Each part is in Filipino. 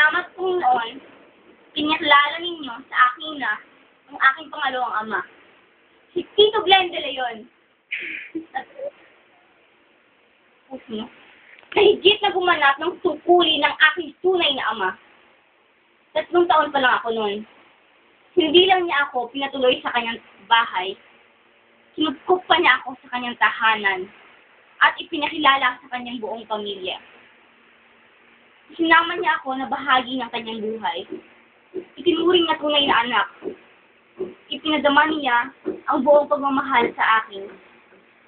Salamat po noon, pinakilala ninyo sa akin na ang aking pangalawang ama. Si Tito Glenn de Leon. Kahigit na gumanap ng tungkulin ng aking tunay na ama. 3 taon pa lang ako noon. Hindi lang niya ako pinatuloy sa kanyang bahay. Kinupkup pa niya ako sa kanyang tahanan at ipinakilala sa kanyang buong pamilya. Sinama niya ako na bahagi ng kanyang buhay. Itinuring na tunay na anak. Ipinadama niya ang buong pagmamahal sa akin.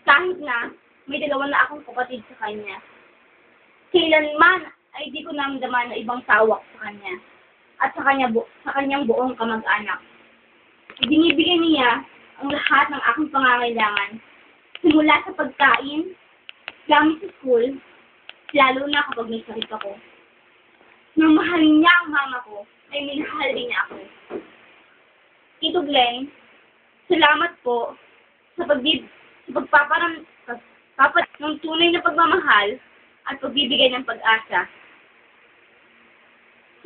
Kahit na may 2 na akong kapatid sa kanya. Kailanman ay di ko namdaman na ibang tawak sa kanya at sa kanyang buong kamag-anak. Ibinibigay niya ang lahat ng aking pangangailangan, simula sa pagkain, gamit sa school, lalo na kapag may sakit ako. Nang mahalin niya ang mama ko, ay minahal din niya ako. Tito Glenn, salamat po sa pagpapat ng tunay na pagmamahal at pagbibigay ng pag-asa.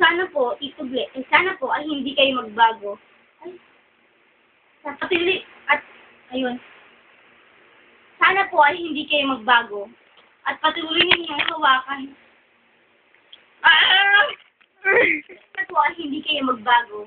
Sana po, Tito Glenn, sana po ay hindi kayo magbago. Sana po ay hindi kayo magbago at patuloy ninyong hawakan. Sana po ay hindi kayo magbago